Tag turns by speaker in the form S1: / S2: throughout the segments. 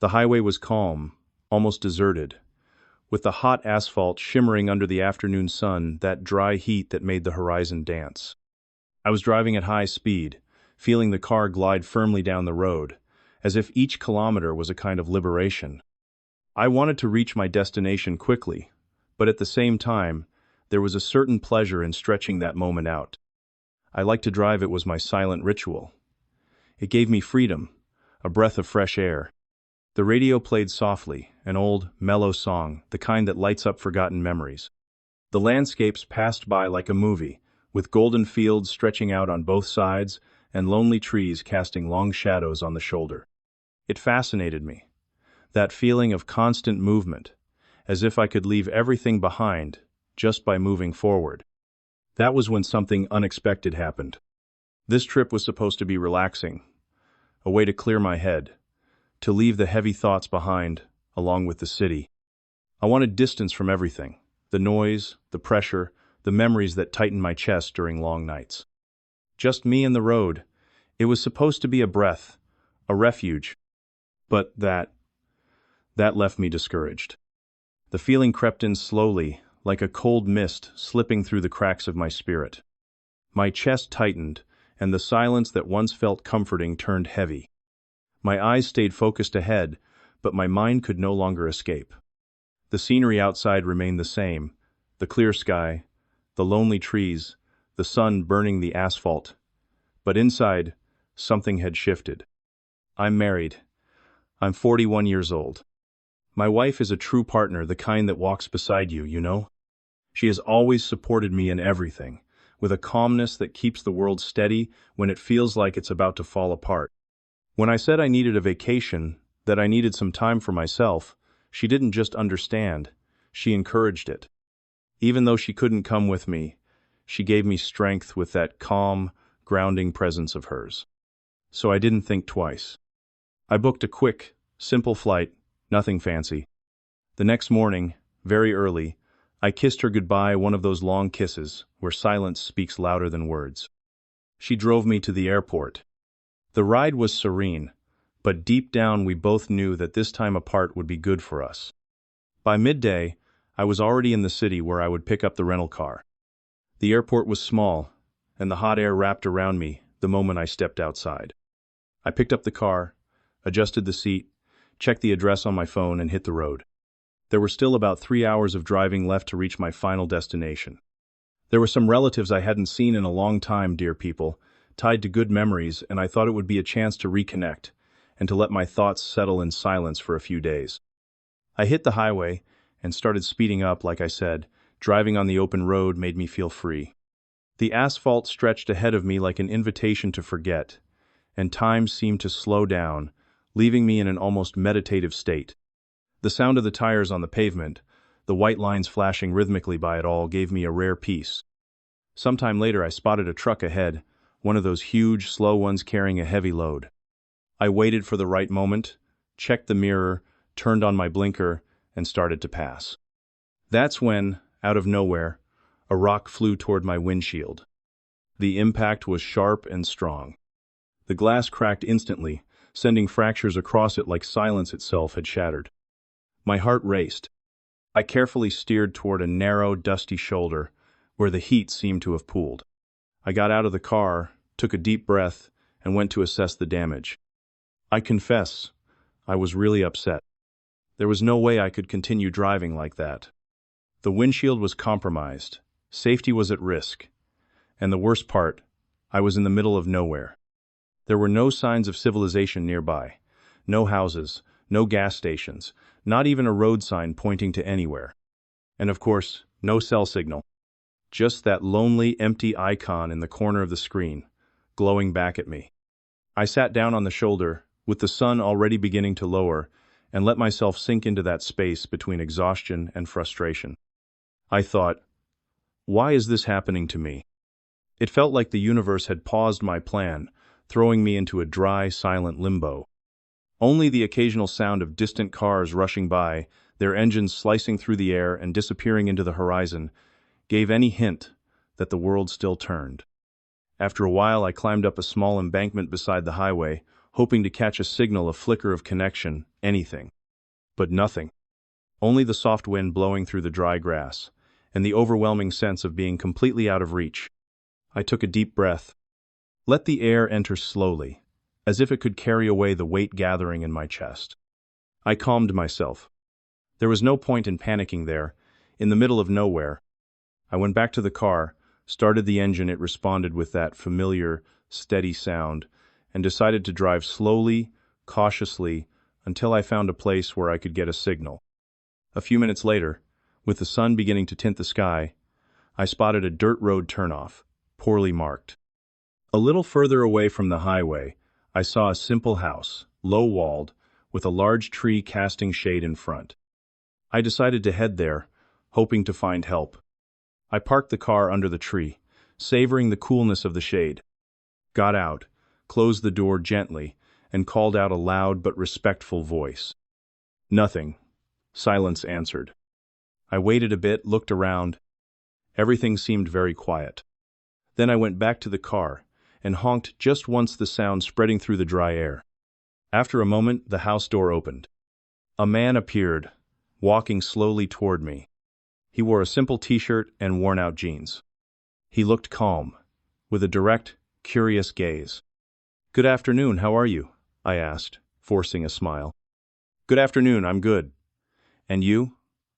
S1: The highway was calm, almost deserted, with the hot asphalt shimmering under the afternoon sun, that dry heat that made the horizon dance. I was driving at high speed, feeling the car glide firmly down the road, as if each kilometer was a kind of liberation. I wanted to reach my destination quickly, but at the same time, there was a certain pleasure in stretching that moment out. I liked to drive. It was my silent ritual. It gave me freedom, a breath of fresh air. The radio played softly, an old, mellow song, the kind that lights up forgotten memories. The landscapes passed by like a movie, with golden fields stretching out on both sides and lonely trees casting long shadows on the shoulder. It fascinated me, that feeling of constant movement, as if I could leave everything behind just by moving forward. That was when something unexpected happened. This trip was supposed to be relaxing, a way to clear my head, to leave the heavy thoughts behind, along with the city. I wanted distance from everything, the noise, the pressure, the memories that tightened my chest during long nights. Just me and the road. It was supposed to be a breath, a refuge. But that left me discouraged. The feeling crept in slowly, like a cold mist slipping through the cracks of my spirit. My chest tightened, and the silence that once felt comforting turned heavy. My eyes stayed focused ahead, but my mind could no longer escape. The scenery outside remained the same, the clear sky, the lonely trees, the sun burning the asphalt. But inside, something had shifted. I'm married. I'm 41 years old. My wife is a true partner, the kind that walks beside you, you know? She has always supported me in everything, with a calmness that keeps the world steady when it feels like it's about to fall apart. When I said I needed a vacation, that I needed some time for myself, she didn't just understand, she encouraged it. Even though she couldn't come with me, she gave me strength with that calm, grounding presence of hers. So I didn't think twice. I booked a quick, simple flight, nothing fancy. The next morning, very early, I kissed her goodbye, one of those long kisses where silence speaks louder than words. She drove me to the airport. The ride was serene, but deep down we both knew that this time apart would be good for us. By midday, I was already in the city where I would pick up the rental car. The airport was small, and the hot air wrapped around me the moment I stepped outside. I picked up the car, adjusted the seat, checked the address on my phone, and hit the road. There were still about 3 hours of driving left to reach my final destination. There were some relatives I hadn't seen in a long time, dear people, tied to good memories, and I thought it would be a chance to reconnect and to let my thoughts settle in silence for a few days. I hit the highway and started speeding up. Like I said, driving on the open road made me feel free. The asphalt stretched ahead of me like an invitation to forget, and time seemed to slow down, leaving me in an almost meditative state. The sound of the tires on the pavement, the white lines flashing rhythmically by it all, gave me a rare peace. Sometime later I spotted a truck ahead, one of those huge, slow ones carrying a heavy load. I waited for the right moment, checked the mirror, turned on my blinker, and started to pass. That's when, out of nowhere, a rock flew toward my windshield. The impact was sharp and strong. The glass cracked instantly, sending fractures across it like silence itself had shattered. My heart raced. I carefully steered toward a narrow, dusty shoulder where the heat seemed to have pooled. I got out of the car, took a deep breath, and went to assess the damage. I confess, I was really upset. There was no way I could continue driving like that. The windshield was compromised, safety was at risk, and the worst part, I was in the middle of nowhere. There were no signs of civilization nearby, no houses, no gas stations, not even a road sign pointing to anywhere. And of course, no cell signal. Just that lonely, empty icon in the corner of the screen, glowing back at me. I sat down on the shoulder, with the sun already beginning to lower, and let myself sink into that space between exhaustion and frustration. I thought, why is this happening to me? It felt like the universe had paused my plan, throwing me into a dry, silent limbo. Only the occasional sound of distant cars rushing by, their engines slicing through the air and disappearing into the horizon, gave any hint that the world still turned. After a while, I climbed up a small embankment beside the highway, hoping to catch a signal, a flicker of connection, anything. But nothing. Only the soft wind blowing through the dry grass, and the overwhelming sense of being completely out of reach. I took a deep breath. Let the air enter slowly, as if it could carry away the weight gathering in my chest. I calmed myself. There was no point in panicking there, in the middle of nowhere. I went back to the car, started the engine. It responded with that familiar, steady sound, and decided to drive slowly, cautiously, until I found a place where I could get a signal. A few minutes later, with the sun beginning to tint the sky, I spotted a dirt road turnoff, poorly marked. A little further away from the highway, I saw a simple house, low-walled, with a large tree casting shade in front. I decided to head there, hoping to find help. I parked the car under the tree, savoring the coolness of the shade. Got out, closed the door gently, and called out a loud but respectful voice. Nothing. Silence answered. I waited a bit, looked around. Everything seemed very quiet. Then I went back to the car and honked just once, the sound spreading through the dry air. After a moment, the house door opened. A man appeared, walking slowly toward me. He wore a simple t-shirt and worn-out jeans. He looked calm, with a direct, curious gaze. "Good afternoon, how are you?" I asked, forcing a smile. "Good afternoon, I'm good. And you?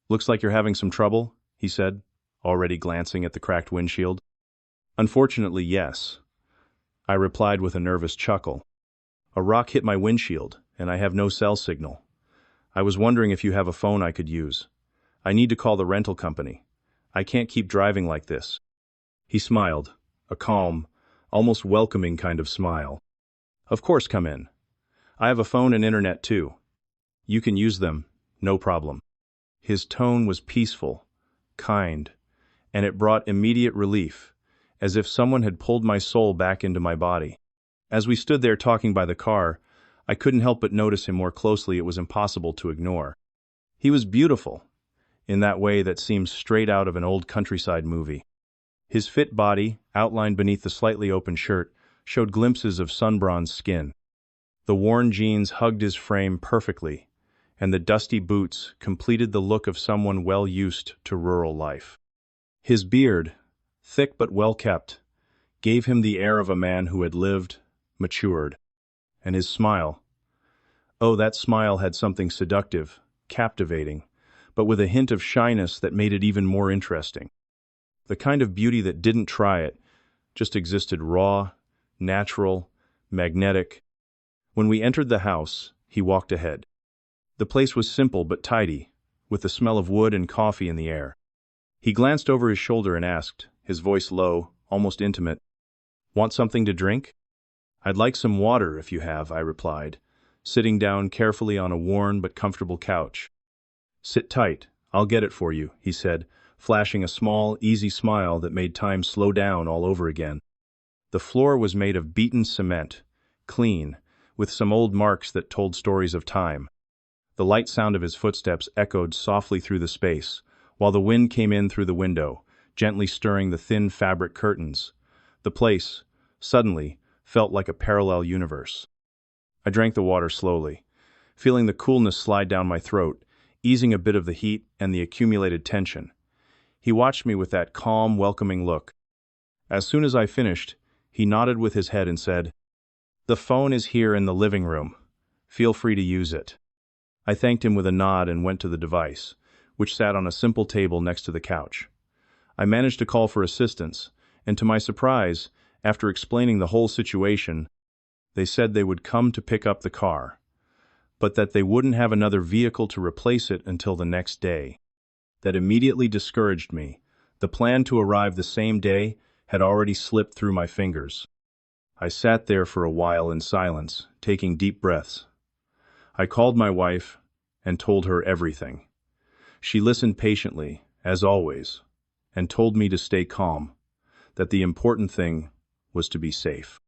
S1: Looks like you're having some trouble," he said, already glancing at the cracked windshield. "Unfortunately, yes," I replied with a nervous chuckle. "A rock hit my windshield, and I have no cell signal. I was wondering if you have a phone I could use. I need to call the rental company. I can't keep driving like this." He smiled, a calm, almost welcoming kind of smile. "Of course, come in. I have a phone and internet too. You can use them, no problem." His tone was peaceful, kind, and it brought immediate relief, as if someone had pulled my soul back into my body. As we stood there talking by the car, I couldn't help but notice him more closely. It was impossible to ignore. He was beautiful, in that way that seems straight out of an old countryside movie. His fit body, outlined beneath the slightly open shirt, showed glimpses of sun-bronzed skin. The worn jeans hugged his frame perfectly, and the dusty boots completed the look of someone well used to rural life. His beard, thick but well-kept, gave him the air of a man who had lived, matured. And his smile. Oh, that smile had something seductive, captivating, but with a hint of shyness that made it even more interesting. The kind of beauty that didn't try it, just existed raw, natural, magnetic. When we entered the house, he walked ahead. The place was simple but tidy, with the smell of wood and coffee in the air. He glanced over his shoulder and asked, his voice low, almost intimate, "Want something to drink?" "I'd like some water if you have," I replied, sitting down carefully on a worn but comfortable couch. "Sit tight, I'll get it for you," he said, flashing a small, easy smile that made time slow down all over again. The floor was made of beaten cement, clean, with some old marks that told stories of time. The light sound of his footsteps echoed softly through the space, while the wind came in through the window, gently stirring the thin fabric curtains. The place, suddenly, felt like a parallel universe. I drank the water slowly, feeling the coolness slide down my throat, easing a bit of the heat and the accumulated tension. He watched me with that calm, welcoming look. As soon as I finished, he nodded with his head and said, "The phone is here in the living room. Feel free to use it." I thanked him with a nod and went to the device, which sat on a simple table next to the couch. I managed to call for assistance, and to my surprise, after explaining the whole situation, they said they would come to pick up the car, but that they wouldn't have another vehicle to replace it until the next day. That immediately discouraged me. The plan to arrive the same day had already slipped through my fingers. I sat there for a while in silence, taking deep breaths. I called my wife and told her everything. She listened patiently, as always, and told me to stay calm, that the important thing was to be safe.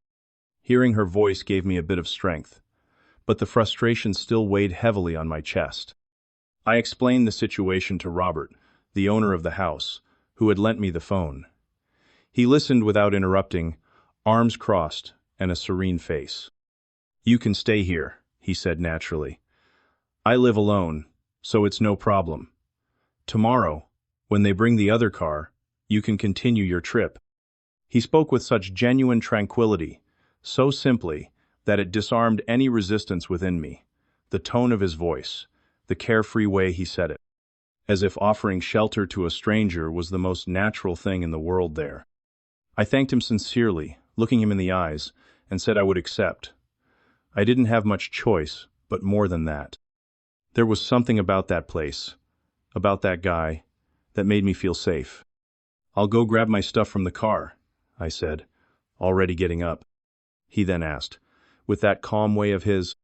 S1: Hearing her voice gave me a bit of strength, but the frustration still weighed heavily on my chest. I explained the situation to Robert, the owner of the house, who had lent me the phone. He listened without interrupting, arms crossed and a serene face. "You can stay here," he said naturally. "I live alone, so it's no problem. Tomorrow, when they bring the other car, you can continue your trip." He spoke with such genuine tranquility, so simply, that it disarmed any resistance within me. The tone of his voice, the carefree way he said it, as if offering shelter to a stranger was the most natural thing in the world there. I thanked him sincerely, looking him in the eyes, and said I would accept. I didn't have much choice, but more than that. There was something about that place, about that guy, that made me feel safe. "I'll go grab my stuff from the car," I said, already getting up. He then asked, with that calm way of his,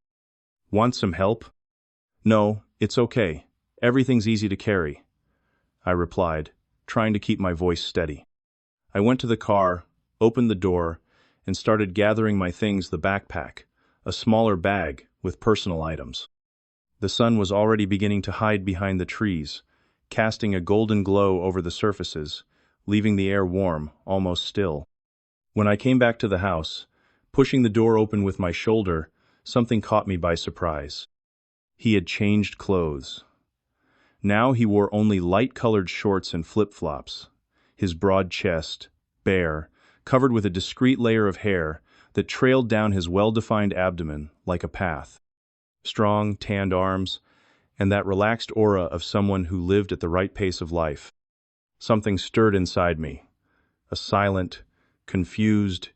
S1: "Want some help?" "No, it's okay. Everything's easy to carry," I replied, trying to keep my voice steady. I went to the car, opened the door, and started gathering my things, the backpack, a smaller bag with personal items. The sun was already beginning to hide behind the trees, casting a golden glow over the surfaces, leaving the air warm, almost still. When I came back to the house, pushing the door open with my shoulder, something caught me by surprise. He had changed clothes. Now he wore only light-colored shorts and flip-flops, his broad chest, bare, covered with a discreet layer of hair that trailed down his well-defined abdomen like a path. Strong, tanned arms, and that relaxed aura of someone who lived at the right pace of life. Something stirred inside me, a silent, confused,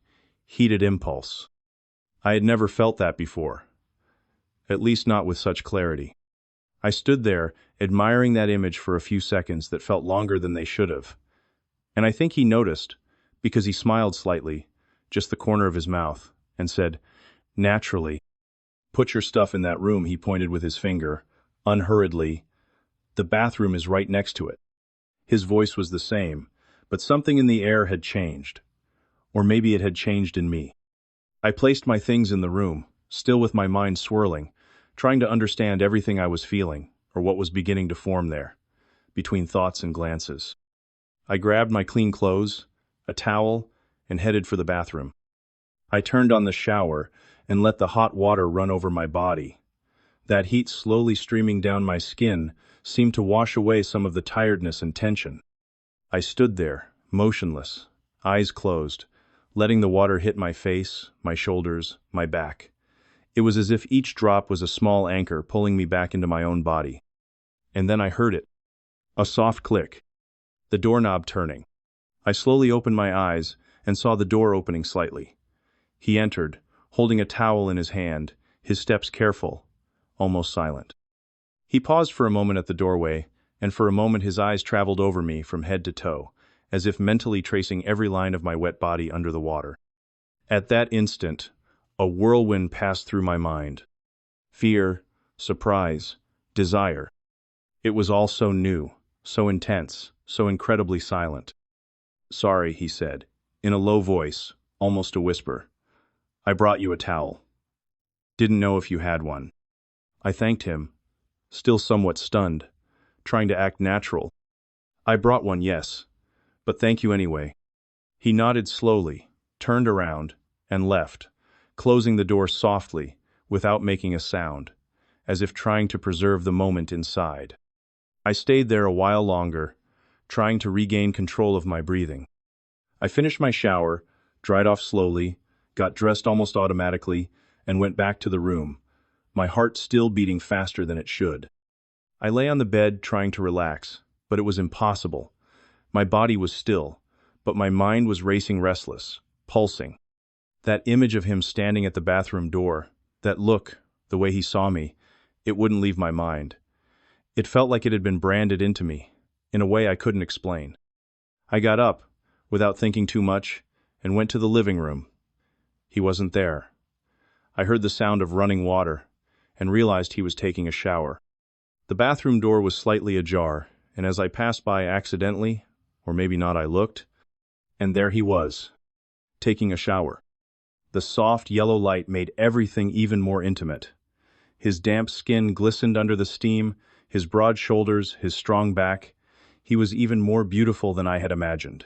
S1: heated impulse. I had never felt that before, at least not with such clarity. I stood there, admiring that image for a few seconds that felt longer than they should have. And I think he noticed, because he smiled slightly, just the corner of his mouth, and said, naturally, "Put your stuff in that room," he pointed with his finger, unhurriedly. "The bathroom is right next to it." His voice was the same, but something in the air had changed. Or maybe it had changed in me. I placed my things in the room, still with my mind swirling, trying to understand everything I was feeling, or what was beginning to form there, between thoughts and glances. I grabbed my clean clothes, a towel, and headed for the bathroom. I turned on the shower and let the hot water run over my body. That heat slowly streaming down my skin seemed to wash away some of the tiredness and tension. I stood there, motionless, eyes closed, letting the water hit my face, my shoulders, my back. It was as if each drop was a small anchor pulling me back into my own body. And then I heard it. A soft click. The doorknob turning. I slowly opened my eyes and saw the door opening slightly. He entered, holding a towel in his hand, his steps careful, almost silent. He paused for a moment at the doorway, and for a moment his eyes traveled over me from head to toe, as if mentally tracing every line of my wet body under the water. At that instant, a whirlwind passed through my mind. Fear, surprise, desire. It was all so new, so intense, so incredibly silent. "Sorry," he said, in a low voice, almost a whisper. "I brought you a towel. Didn't know if you had one." I thanked him, still somewhat stunned, trying to act natural. "I brought one, yes, but thank you anyway." He nodded slowly, turned around, and left, closing the door softly, without making a sound, as if trying to preserve the moment inside. I stayed there a while longer, trying to regain control of my breathing. I finished my shower, dried off slowly, got dressed almost automatically, and went back to the room, my heart still beating faster than it should. I lay on the bed trying to relax, but it was impossible. My body was still, but my mind was racing, restless, pulsing. That image of him standing at the bathroom door, that look, the way he saw me, it wouldn't leave my mind. It felt like it had been branded into me, in a way I couldn't explain. I got up, without thinking too much, and went to the living room. He wasn't there. I heard the sound of running water, and realized he was taking a shower. The bathroom door was slightly ajar, and as I passed by accidentally, or maybe not, I looked, and there he was, taking a shower. The soft yellow light made everything even more intimate. His damp skin glistened under the steam, his broad shoulders, his strong back. He was even more beautiful than I had imagined.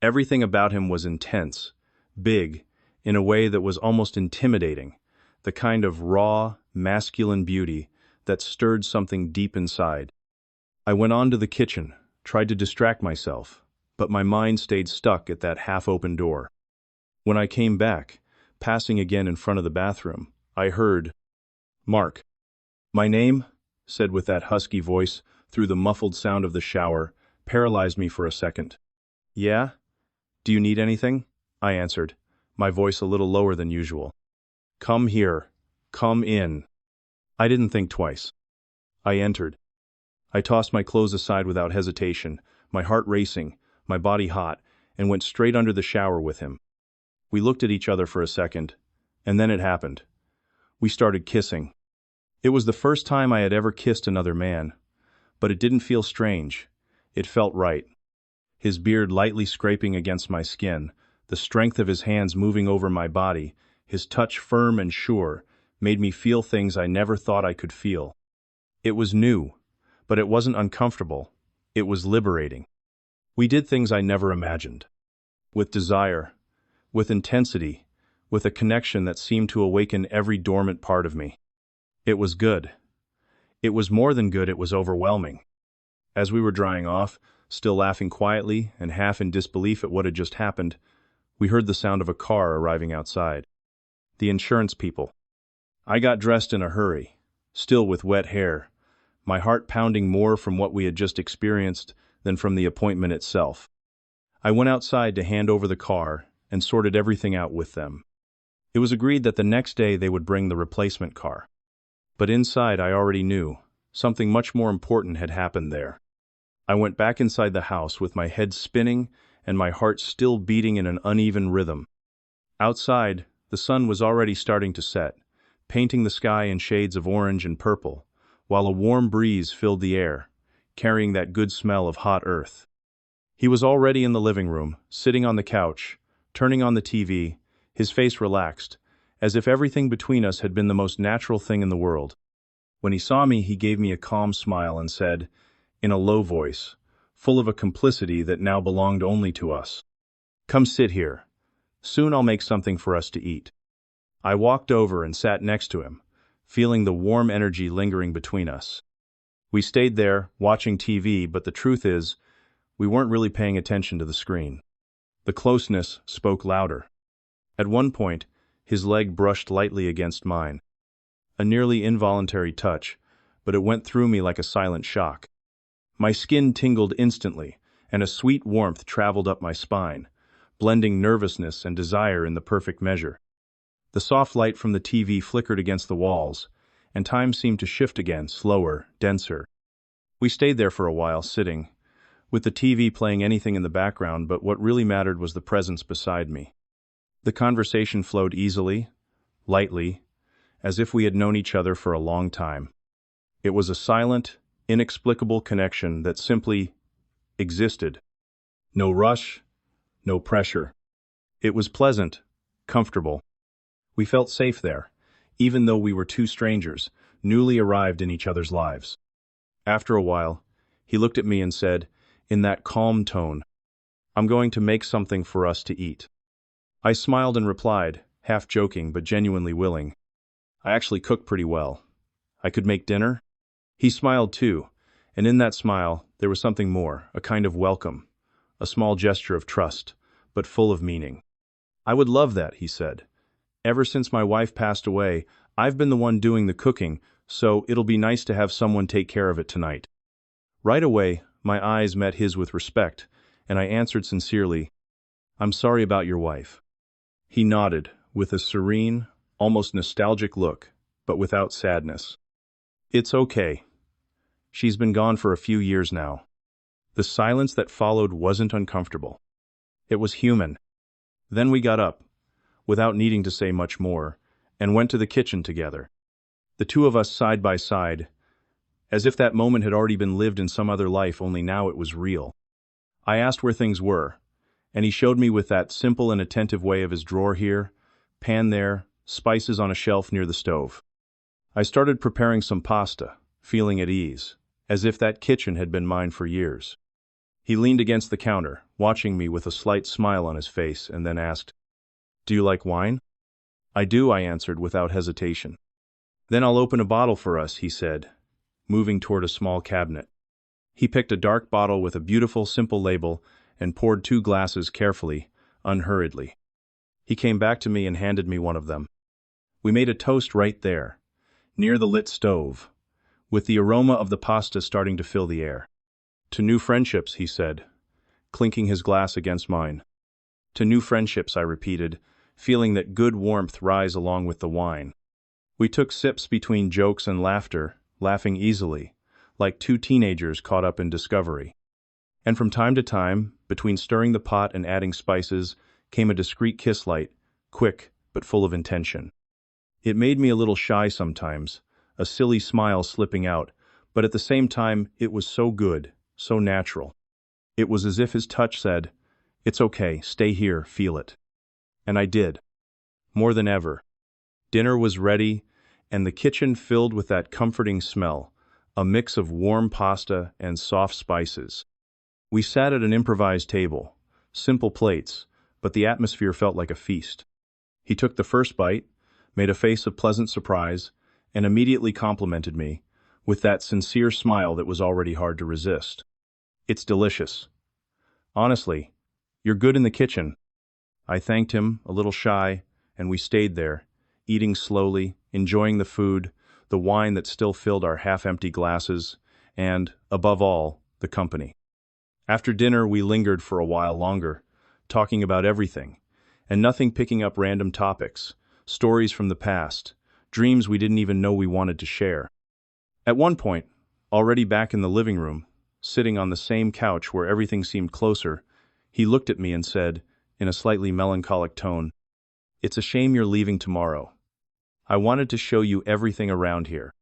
S1: Everything about him was intense, big, in a way that was almost intimidating, the kind of raw, masculine beauty that stirred something deep inside. I went on to the kitchen, tried to distract myself, but my mind stayed stuck at that half-open door. When I came back, passing again in front of the bathroom, I heard, "Mark." My name, said with that husky voice, through the muffled sound of the shower, paralyzed me for a second. "Yeah? Do you need anything?" I answered, my voice a little lower than usual. "Come here. Come in." I didn't think twice. I entered. I tossed my clothes aside without hesitation, my heart racing, my body hot, and went straight under the shower with him. We looked at each other for a second, and then it happened. We started kissing. It was the first time I had ever kissed another man, but it didn't feel strange. It felt right. His beard lightly scraping against my skin, the strength of his hands moving over my body, his touch firm and sure, made me feel things I never thought I could feel. It was new, but it wasn't uncomfortable. It was liberating. We did things I never imagined. With desire, with intensity, with a connection that seemed to awaken every dormant part of me. It was good. It was more than good, it was overwhelming. As we were drying off, still laughing quietly and half in disbelief at what had just happened, we heard the sound of a car arriving outside. The insurance people. I got dressed in a hurry, still with wet hair, my heart pounding more from what we had just experienced than from the appointment itself. I went outside to hand over the car and sorted everything out with them. It was agreed that the next day they would bring the replacement car. But inside I already knew, something much more important had happened there. I went back inside the house with my head spinning and my heart still beating in an uneven rhythm. Outside, the sun was already starting to set, painting the sky in shades of orange and purple, while a warm breeze filled the air, carrying that good smell of hot earth. He was already in the living room, sitting on the couch, turning on the TV, his face relaxed, as if everything between us had been the most natural thing in the world. When he saw me, he gave me a calm smile and said, in a low voice, full of a complicity that now belonged only to us, "Come sit here. Soon I'll make something for us to eat." I walked over and sat next to him, feeling the warm energy lingering between us. We stayed there, watching TV, but the truth is, we weren't really paying attention to the screen. The closeness spoke louder. At one point, his leg brushed lightly against mine. A nearly involuntary touch, but it went through me like a silent shock. My skin tingled instantly, and a sweet warmth traveled up my spine, blending nervousness and desire in the perfect measure. The soft light from the TV flickered against the walls, and time seemed to shift again, slower, denser. We stayed there for a while, sitting, with the TV playing anything in the background, but what really mattered was the presence beside me. The conversation flowed easily, lightly, as if we had known each other for a long time. It was a silent, inexplicable connection that simply existed. No rush, no pressure. It was pleasant, comfortable. We felt safe there, even though we were two strangers, newly arrived in each other's lives. After a while, he looked at me and said, in that calm tone, "I'm going to make something for us to eat." I smiled and replied, half joking but genuinely willing, "I actually cook pretty well. I could make dinner?" He smiled too, and in that smile there was something more, a kind of welcome, a small gesture of trust, but full of meaning. "I would love that," he said. "Ever since my wife passed away, I've been the one doing the cooking, so it'll be nice to have someone take care of it tonight." Right away, my eyes met his with respect, and I answered sincerely, "I'm sorry about your wife." He nodded, with a serene, almost nostalgic look, but without sadness. "It's okay. She's been gone for a few years now." The silence that followed wasn't uncomfortable. It was human. Then we got up, without needing to say much more, and went to the kitchen together. The two of us side by side, as if that moment had already been lived in some other life, only now it was real. I asked where things were, and he showed me with that simple and attentive way of his drawer here, pan there, spices on a shelf near the stove. I started preparing some pasta, feeling at ease, as if that kitchen had been mine for years. He leaned against the counter, watching me with a slight smile on his face, and then asked, "Do you like wine?" "I do," I answered without hesitation. "Then I'll open a bottle for us," he said, moving toward a small cabinet. He picked a dark bottle with a beautiful, simple label and poured 2 glasses carefully, unhurriedly. He came back to me and handed me one of them. We made a toast right there, near the lit stove, with the aroma of the pasta starting to fill the air. "To new friendships," he said, clinking his glass against mine. "To new friendships," I repeated, feeling that good warmth rise along with the wine. We took sips between jokes and laughter, laughing easily, like 2 teenagers caught up in discovery. And from time to time, between stirring the pot and adding spices, came a discreet kiss light, quick but full of intention. It made me a little shy sometimes, a silly smile slipping out, but at the same time it was so good, so natural. It was as if his touch said, "It's okay, stay here, feel it." And I did. More than ever. Dinner was ready, and the kitchen filled with that comforting smell, a mix of warm pasta and soft spices. We sat at an improvised table, simple plates, but the atmosphere felt like a feast. He took the first bite, made a face of pleasant surprise, and immediately complimented me, with that sincere smile that was already hard to resist. "It's delicious. Honestly, you're good in the kitchen." I thanked him, a little shy, and we stayed there, eating slowly, enjoying the food, the wine that still filled our half-empty glasses, and, above all, the company. After dinner, we lingered for a while longer, talking about everything, and nothing picking up random topics, stories from the past, dreams we didn't even know we wanted to share. At one point, already back in the living room, sitting on the same couch where everything seemed closer, he looked at me and said, in a slightly melancholic tone, "It's a shame you're leaving tomorrow. I wanted to show you everything around here."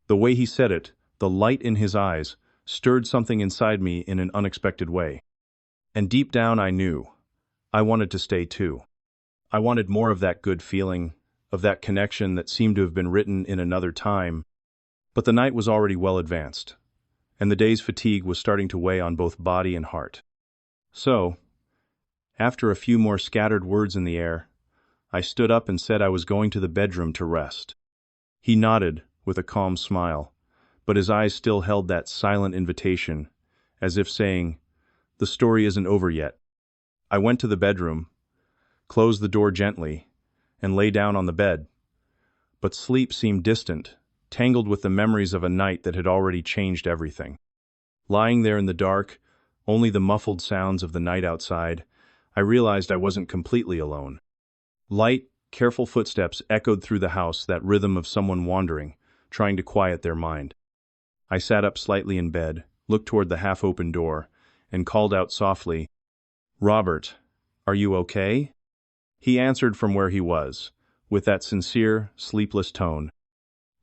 S1: The way he said it, the light in his eyes, stirred something inside me in an unexpected way. And deep down I knew, I wanted to stay too. I wanted more of that good feeling, of that connection that seemed to have been written in another time. But the night was already well advanced, and the day's fatigue was starting to weigh on both body and heart. So, after a few more scattered words in the air, I stood up and said I was going to the bedroom to rest. He nodded, with a calm smile, but his eyes still held that silent invitation, as if saying, "The story isn't over yet." I went to the bedroom, closed the door gently, and lay down on the bed. But sleep seemed distant, tangled with the memories of a night that had already changed everything. Lying there in the dark, only the muffled sounds of the night outside, I realized I wasn't completely alone. Light, careful footsteps echoed through the house, that rhythm of someone wandering, trying to quiet their mind. I sat up slightly in bed, looked toward the half-open door, and called out softly, "Robert, are you okay?" He answered from where he was, with that sincere, sleepless tone,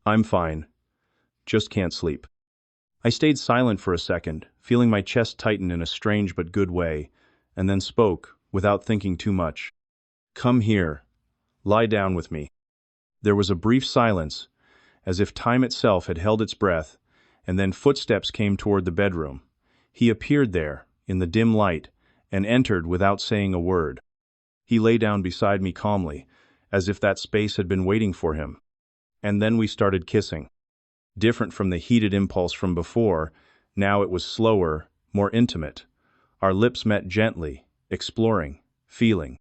S1: "I'm fine. Just can't sleep." I stayed silent for a second, feeling my chest tighten in a strange but good way, and then spoke, without thinking too much. "Come here. Lie down with me." There was a brief silence, as if time itself had held its breath, and then footsteps came toward the bedroom. He appeared there, in the dim light, and entered without saying a word. He lay down beside me calmly, as if that space had been waiting for him. And then we started kissing. Different from the heated impulse from before, now it was slower, more intimate. Our lips met gently, exploring, feeling.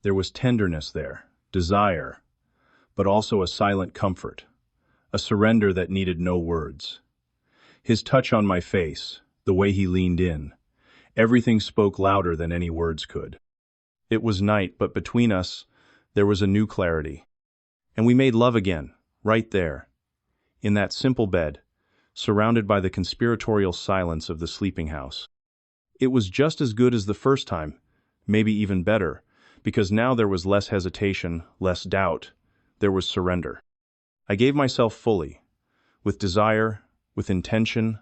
S1: There was tenderness there, desire, but also a silent comfort, a surrender that needed no words. His touch on my face, the way he leaned in, everything spoke louder than any words could. It was night, but between us, there was a new clarity. And we made love again, right there, in that simple bed, surrounded by the conspiratorial silence of the sleeping house. It was just as good as the first time, maybe even better, because now there was less hesitation, less doubt, there was surrender. I gave myself fully, with desire, with intention,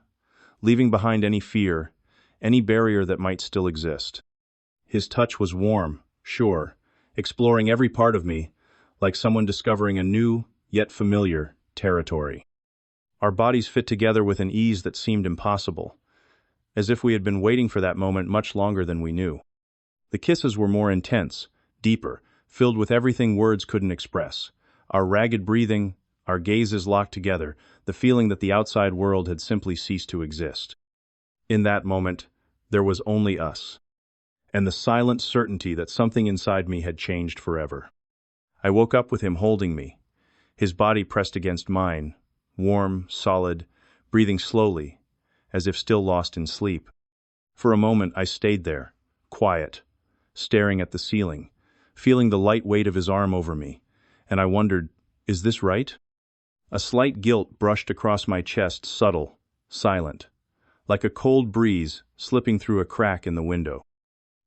S1: leaving behind any fear, any barrier that might still exist. His touch was warm, sure, exploring every part of me, like someone discovering a new, yet familiar, territory. Our bodies fit together with an ease that seemed impossible, as if we had been waiting for that moment much longer than we knew. The kisses were more intense, deeper, filled with everything words couldn't express. Our ragged breathing, our gazes locked together, the feeling that the outside world had simply ceased to exist. In that moment, there was only us, and the silent certainty that something inside me had changed forever. I woke up with him holding me, his body pressed against mine, warm, solid, breathing slowly, as if still lost in sleep. For a moment I stayed there, quiet, staring at the ceiling, feeling the light weight of his arm over me, and I wondered, is this right? A slight guilt brushed across my chest, subtle, silent, like a cold breeze slipping through a crack in the window.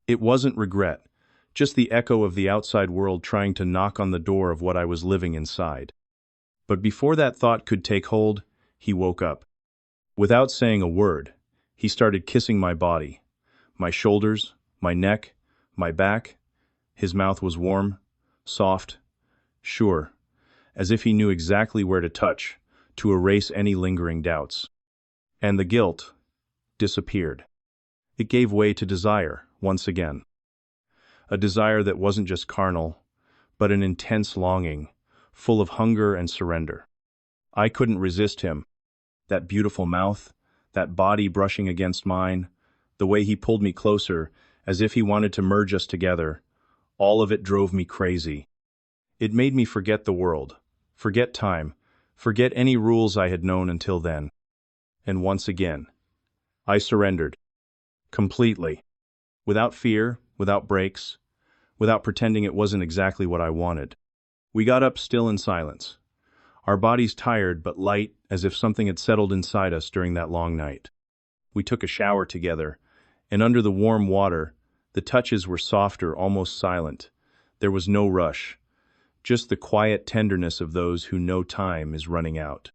S1: It wasn't regret, just the echo of the outside world trying to knock on the door of what I was living inside. But before that thought could take hold, he woke up. Without saying a word, he started kissing my body, my shoulders, my neck, my back. His mouth was warm, soft, sure, as if he knew exactly where to touch, to erase any lingering doubts. And the guilt disappeared. It gave way to desire, once again. A desire that wasn't just carnal, but an intense longing, full of hunger and surrender. I couldn't resist him. That beautiful mouth, that body brushing against mine, the way he pulled me closer, as if he wanted to merge us together, all of it drove me crazy. It made me forget the world, forget time, forget any rules I had known until then. And once again, I surrendered. Completely. Without fear, without breaks, without pretending it wasn't exactly what I wanted. We got up still in silence, our bodies tired but light as if something had settled inside us during that long night. We took a shower together, and under the warm water, the touches were softer, almost silent. There was no rush, just the quiet tenderness of those who know time is running out.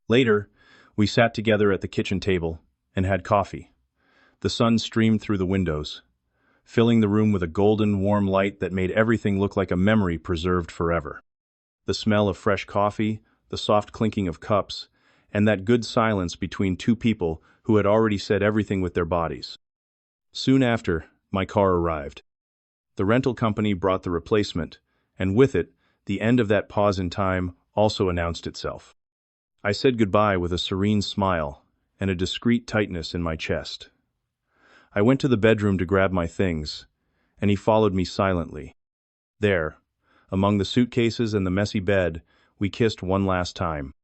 S1: Later, we sat together at the kitchen table and had coffee. The sun streamed through the windows, filling the room with a golden, warm light that made everything look like a memory preserved forever. The smell of fresh coffee, the soft clinking of cups, and that good silence between two people who had already said everything with their bodies. Soon after, my car arrived. The rental company brought the replacement, and with it, the end of that pause in time also announced itself. I said goodbye with a serene smile and a discreet tightness in my chest. I went to the bedroom to grab my things, and he followed me silently. There, among the suitcases and the messy bed, we kissed one last time.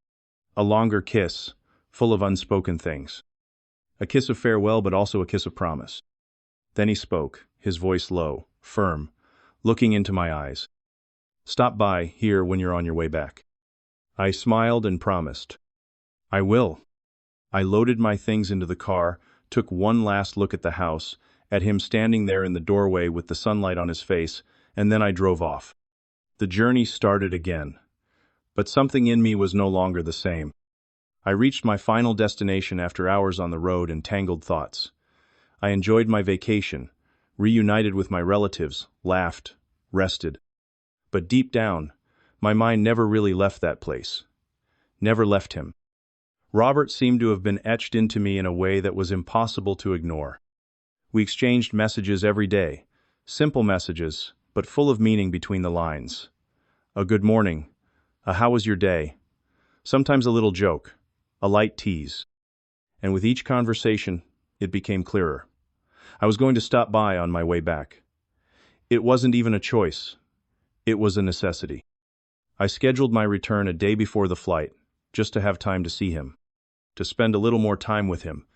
S1: A longer kiss, full of unspoken things. A kiss of farewell, but also a kiss of promise. Then he spoke, his voice low, firm, looking into my eyes. "Stop by here when you're on your way back." I smiled and promised. "I will." I loaded my things into the car, took one last look at the house, at him standing there in the doorway with the sunlight on his face, and then I drove off. The journey started again. But something in me was no longer the same. I reached my final destination after hours on the road and tangled thoughts. I enjoyed my vacation, reunited with my relatives, laughed, rested. But deep down, my mind never really left that place. Never left him. Robert seemed to have been etched into me in a way that was impossible to ignore. We exchanged messages every day, simple messages, but full of meaning between the lines. A good morning, a how was your day, sometimes a little joke, a light tease. And with each conversation, it became clearer. I was going to stop by on my way back. It wasn't even a choice. It was a necessity. I scheduled my return a day before the flight, just to have time to see him, to spend a little more time with him,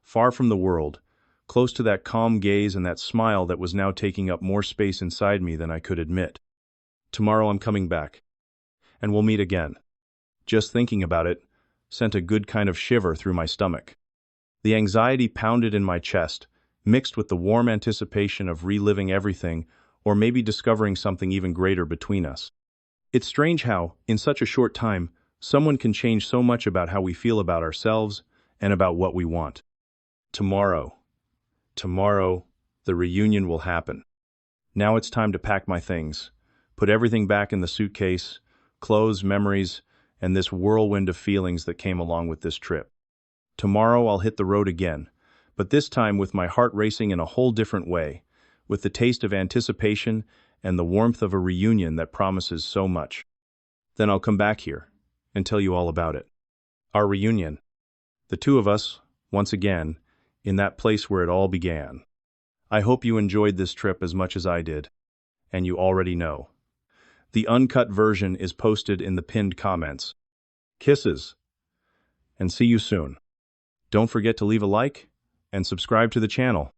S1: far from the world, close to that calm gaze and that smile that was now taking up more space inside me than I could admit. Tomorrow I'm coming back, and we'll meet again. Just thinking about it sent a good kind of shiver through my stomach. The anxiety pounded in my chest, mixed with the warm anticipation of reliving everything, or maybe discovering something even greater between us. It's strange how, in such a short time, someone can change so much about how we feel about ourselves and about what we want. Tomorrow, the reunion will happen. Now it's time to pack my things, put everything back in the suitcase, clothes, memories, and this whirlwind of feelings that came along with this trip. Tomorrow I'll hit the road again, but this time with my heart racing in a whole different way, with the taste of anticipation and the warmth of a reunion that promises so much. Then I'll come back here and tell you all about it. Our reunion. The two of us, once again, in that place where it all began. I hope you enjoyed this trip as much as I did, and you already know. The uncut version is posted in the pinned comments. Kisses, and see you soon. Don't forget to leave a like and subscribe to the channel.